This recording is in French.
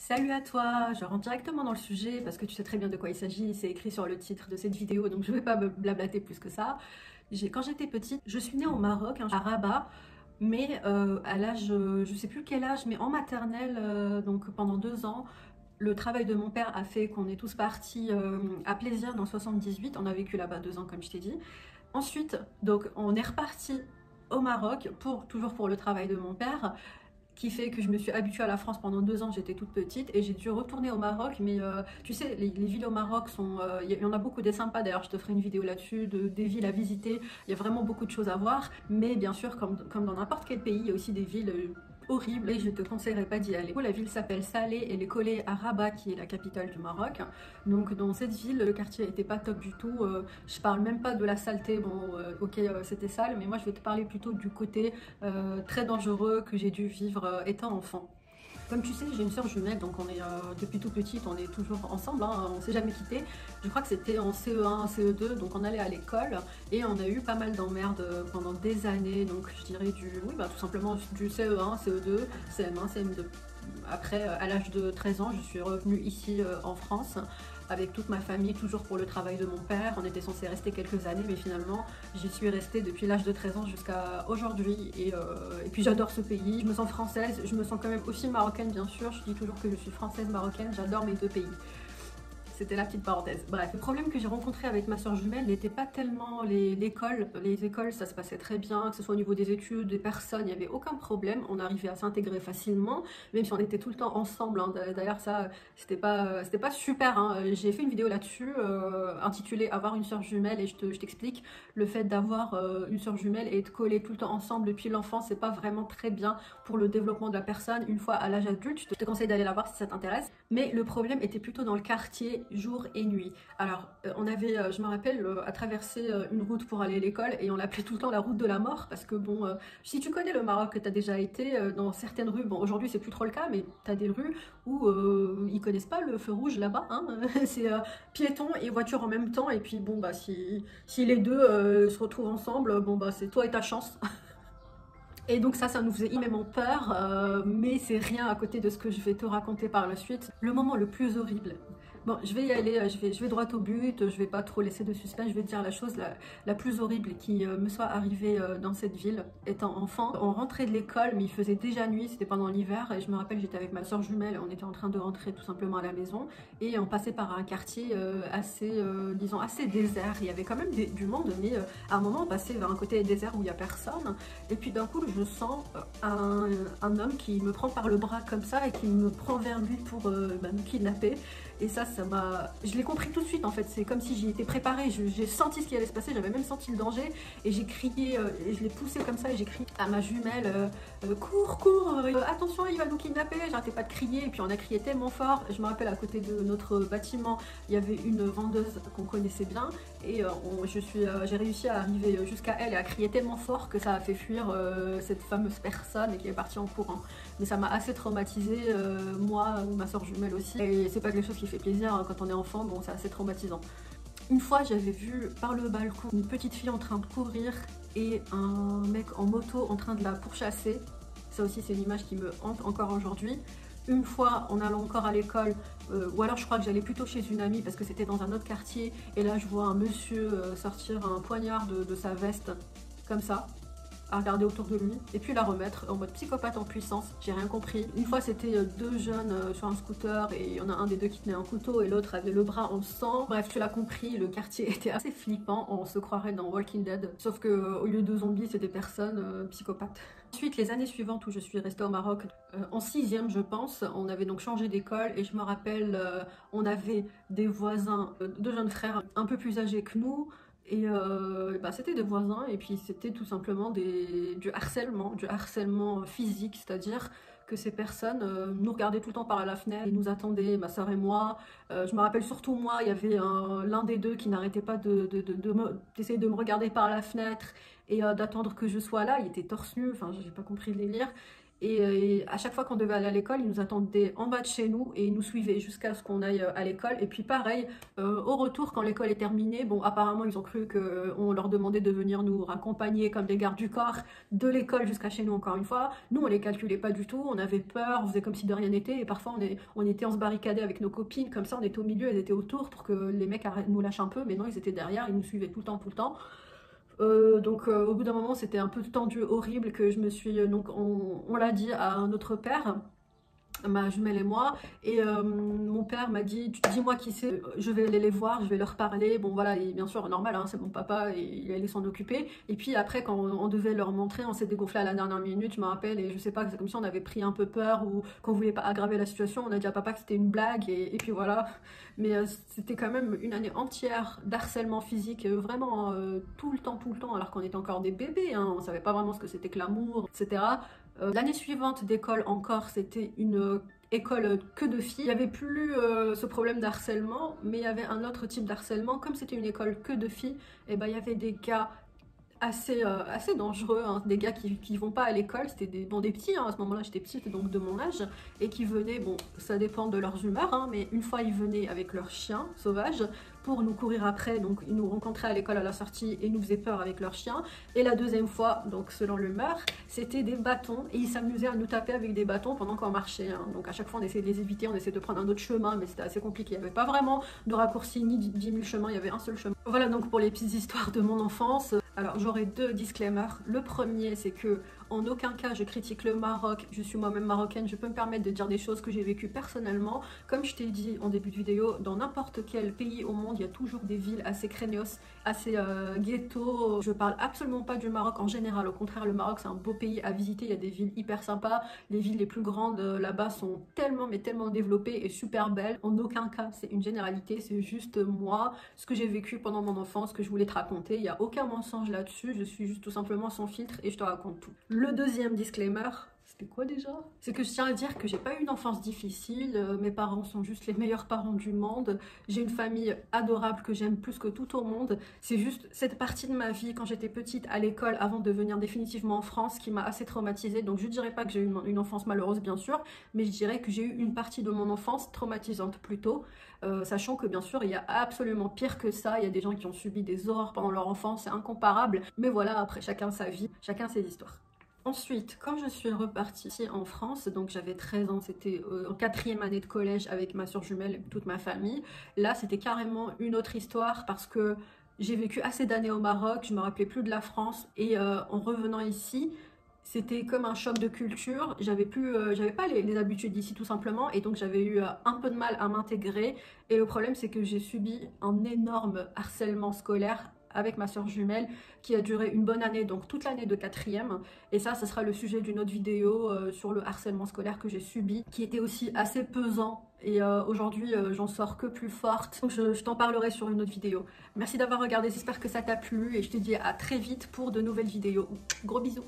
Salut à toi, je rentre directement dans le sujet parce que tu sais très bien de quoi il s'agit, c'est écrit sur le titre de cette vidéo, donc je ne vais pas me blablater plus que ça. Quand j'étais petite, je suis née au Maroc, hein, à Rabat, mais à l'âge, je sais plus quel âge, mais en maternelle, donc pendant 2 ans, le travail de mon père a fait qu'on est tous partis à Plaisir dans 78, on a vécu là-bas 2 ans comme je t'ai dit. Ensuite, donc on est reparti au Maroc, toujours pour le travail de mon père, qui fait que je me suis habituée à la France pendant 2 ans, j'étais toute petite et j'ai dû retourner au Maroc. Mais tu sais, les villes au Maroc sont, il y en a beaucoup des sympas. D'ailleurs, je te ferai une vidéo là-dessus, des villes à visiter. Il y a vraiment beaucoup de choses à voir. Mais bien sûr, comme dans n'importe quel pays, il y a aussi des villes horribles et je te conseillerais pas d'y aller. La ville s'appelle Salé et elle est collée à Rabat, qui est la capitale du Maroc. Donc dans cette ville, le quartier n'était pas top du tout. Je parle même pas de la saleté. Bon, ok, c'était sale, mais moi je vais te parler plutôt du côté très dangereux que j'ai dû vivre étant enfant. Comme tu sais, j'ai une soeur jumelle, donc on est depuis tout petite, on est toujours ensemble, hein, on s'est jamais quitté. Je crois que c'était en CE1, CE2, donc on allait à l'école et on a eu pas mal d'emmerdes pendant des années. Donc je dirais oui, bah, tout simplement du CE1, CE2, CM1, CM2. Après, à l'âge de 13 ans, je suis revenue ici en France avec toute ma famille, toujours pour le travail de mon père. On était censé rester quelques années, mais finalement, j'y suis restée depuis l'âge de 13 ans jusqu'à aujourd'hui. Et puis j'adore ce pays, je me sens française, je me sens quand même aussi marocaine, bien sûr. Je dis toujours que je suis française marocaine, j'adore mes deux pays. C'était la petite parenthèse. Bref, le problème que j'ai rencontré avec ma soeur jumelle n'était pas tellement l'école. Les écoles, ça se passait très bien, que ce soit au niveau des études, des personnes, il n'y avait aucun problème. On arrivait à s'intégrer facilement, même si on était tout le temps ensemble, hein. D'ailleurs, ça, c'était pas super, hein. J'ai fait une vidéo là-dessus, intitulée Avoir une soeur jumelle, et je t'explique le fait d'avoir une soeur jumelle et être collés tout le temps ensemble depuis l'enfance, c'est pas vraiment très bien pour le développement de la personne. Une fois à l'âge adulte, je te conseille d'aller la voir si ça t'intéresse. Mais le problème était plutôt dans le quartier, jour et nuit. Alors, on avait, je me rappelle, à traverser une route pour aller à l'école et on l'appelait tout le temps la route de la mort parce que bon, si tu connais le Maroc, que tu as déjà été dans certaines rues, bon aujourd'hui c'est plus trop le cas, mais tu as des rues où ils connaissent pas le feu rouge là-bas, hein. C'est piéton et voiture en même temps et puis bon bah si les deux se retrouvent ensemble, bon bah c'est toi et ta chance. Et donc ça nous faisait immensément peur, mais c'est rien à côté de ce que je vais te raconter par la suite. Le moment le plus horrible. Bon, je vais y aller, je vais droit au but, je vais pas trop laisser de suspense, je vais te dire la chose la plus horrible qui me soit arrivée dans cette ville étant enfant. On rentrait de l'école, mais il faisait déjà nuit, c'était pendant l'hiver, et je me rappelle, j'étais avec ma soeur jumelle, on était en train de rentrer tout simplement à la maison, et on passait par un quartier assez, disons, assez désert. Il y avait quand même du monde, mais à un moment, on passait vers un côté désert où il n'y a personne, et puis d'un coup, je sens un homme qui me prend par le bras comme ça, et qui me prend vers lui pour me kidnapper. Et ça m'a... Je l'ai compris tout de suite en fait, c'est comme si j'y étais préparée, j'ai senti ce qui allait se passer, j'avais même senti le danger et j'ai crié, et je l'ai poussé comme ça et j'ai crié à ma jumelle, cours, cours, attention il va nous kidnapper, j'arrêtais pas de crier et puis on a crié tellement fort. Je me rappelle à côté de notre bâtiment, il y avait une vendeuse qu'on connaissait bien et j'ai réussi à arriver jusqu'à elle et à crier tellement fort que ça a fait fuir cette fameuse personne et qui est partie en courant. Mais ça m'a assez traumatisée, moi, ma soeur jumelle aussi. Et c'est pas quelque chose qui fait plaisir hein, quand on est enfant, bon c'est assez traumatisant. Une fois j'avais vu par le balcon une petite fille en train de courir et un mec en moto en train de la pourchasser. Ça aussi c'est une image qui me hante encore aujourd'hui. Une fois en allant encore à l'école, ou alors je crois que j'allais plutôt chez une amie parce que c'était dans un autre quartier, et là je vois un monsieur sortir un poignard de sa veste, comme ça, à regarder autour de lui et puis la remettre en mode psychopathe en puissance. J'ai rien compris. Une fois c'était deux jeunes sur un scooter et il y en a un des deux qui tenait un couteau et l'autre avait le bras en sang. Bref, tu l'as compris, le quartier était assez flippant, on se croirait dans Walking Dead, sauf que au lieu de zombies c'était des personnes psychopathes. Ensuite, les années suivantes où je suis restée au Maroc, en 6e je pense, on avait donc changé d'école et je me rappelle, on avait des voisins, deux jeunes frères un peu plus âgés que nous. Et bah, c'était des voisins et puis c'était tout simplement du harcèlement physique, c'est-à-dire que ces personnes nous regardaient tout le temps par la fenêtre, ils nous attendaient, ma soeur et moi. Je me rappelle surtout moi, il y avait l'un des deux qui n'arrêtait pas d'essayer de me regarder par la fenêtre et d'attendre que je sois là. Il était torse nu, enfin j'ai pas compris le délire. Et à chaque fois qu'on devait aller à l'école, ils nous attendaient en bas de chez nous et ils nous suivaient jusqu'à ce qu'on aille à l'école. Et puis pareil, au retour, quand l'école est terminée, bon, apparemment, ils ont cru qu'on leur demandait de venir nous raccompagner comme des gardes du corps de l'école jusqu'à chez nous, encore une fois. Nous, on les calculait pas du tout, on avait peur, on faisait comme si de rien n'était. Et parfois, on se barricadait avec nos copines, comme ça, on était au milieu, elles étaient autour pour que les mecs nous lâchent un peu. Mais non, ils étaient derrière, ils nous suivaient tout le temps, tout le temps. Donc au bout d'un moment c'était un peu tendu, horrible, que je me suis, donc on l'a dit à notre père, ma jumelle et moi, et mon père m'a dit dis-moi qui c'est, je vais aller les voir, je vais leur parler. Bon voilà, et bien sûr normal, hein, c'est mon papa et il allait s'en occuper. Et puis après quand on devait leur montrer, on s'est dégonflé à la dernière minute, je me rappelle, et je sais pas, c'est comme si on avait pris un peu peur ou qu'on voulait pas aggraver la situation. On a dit à papa que c'était une blague et puis voilà. Mais c'était quand même une année entière d'harcèlement physique, vraiment tout le temps, alors qu'on était encore des bébés, hein, on savait pas vraiment ce que c'était que l'amour, etc. L'année suivante d'école encore, c'était une école que de filles. Il n'y avait plus ce problème d'harcèlement, mais il y avait un autre type d'harcèlement. Comme c'était une école que de filles, et ben, il y avait des gars assez dangereux, hein, des gars qui vont pas à l'école, c'était des petits, hein, à ce moment-là j'étais petite, donc de mon âge, et qui venaient, bon ça dépend de leurs humeurs, hein, mais une fois ils venaient avec leurs chiens sauvages pour nous courir après, donc ils nous rencontraient à l'école à la sortie et nous faisaient peur avec leurs chiens, et la deuxième fois, donc selon l'humeur, c'était des bâtons, et ils s'amusaient à nous taper avec des bâtons pendant qu'on marchait, hein. Donc à chaque fois on essayait de les éviter, on essayait de prendre un autre chemin, mais c'était assez compliqué, il n'y avait pas vraiment de raccourci ni 10 000 chemins, il y avait un seul chemin. Voilà donc pour les petites histoires de mon enfance. Alors j'aurai deux disclaimers. Le premier, c'est que en aucun cas je critique le Maroc, je suis moi-même marocaine, je peux me permettre de dire des choses que j'ai vécues personnellement. Comme je t'ai dit en début de vidéo, dans n'importe quel pays au monde, il y a toujours des villes assez craignos, assez ghetto. Je parle absolument pas du Maroc en général, au contraire le Maroc c'est un beau pays à visiter, il y a des villes hyper sympas, les villes les plus grandes là-bas sont tellement mais tellement développées et super belles. En aucun cas c'est une généralité, c'est juste moi, ce que j'ai vécu pendant mon enfance, que je voulais te raconter, il n'y a aucun mensonge là-dessus, je suis juste tout simplement sans filtre et je te raconte tout. Le deuxième disclaimer, c'était quoi déjà? C'est que je tiens à dire que j'ai pas eu une enfance difficile, mes parents sont juste les meilleurs parents du monde, j'ai une famille adorable que j'aime plus que tout au monde, c'est juste cette partie de ma vie quand j'étais petite à l'école avant de venir définitivement en France qui m'a assez traumatisée, donc je dirais pas que j'ai eu une enfance malheureuse bien sûr, mais je dirais que j'ai eu une partie de mon enfance traumatisante plutôt, sachant que bien sûr il y a absolument pire que ça, il y a des gens qui ont subi des horreurs pendant leur enfance, c'est incomparable, mais voilà, après chacun sa vie, chacun ses histoires. Ensuite, quand je suis repartie en France, donc j'avais 13 ans, c'était en 4e année de collège avec ma soeur jumelle et toute ma famille. Là, c'était carrément une autre histoire parce que j'ai vécu assez d'années au Maroc, je me rappelais plus de la France et en revenant ici, c'était comme un choc de culture. J'avais pas les habitudes d'ici tout simplement et donc j'avais eu un peu de mal à m'intégrer. Et le problème, c'est que j'ai subi un énorme harcèlement scolaire avec ma soeur jumelle qui a duré une bonne année, donc toute l'année de 4e, et ça sera le sujet d'une autre vidéo sur le harcèlement scolaire que j'ai subi, qui était aussi assez pesant, et aujourd'hui j'en sors que plus forte, donc je t'en parlerai sur une autre vidéo. Merci d'avoir regardé, j'espère que ça t'a plu, et je te dis à très vite pour de nouvelles vidéos. Gros bisous.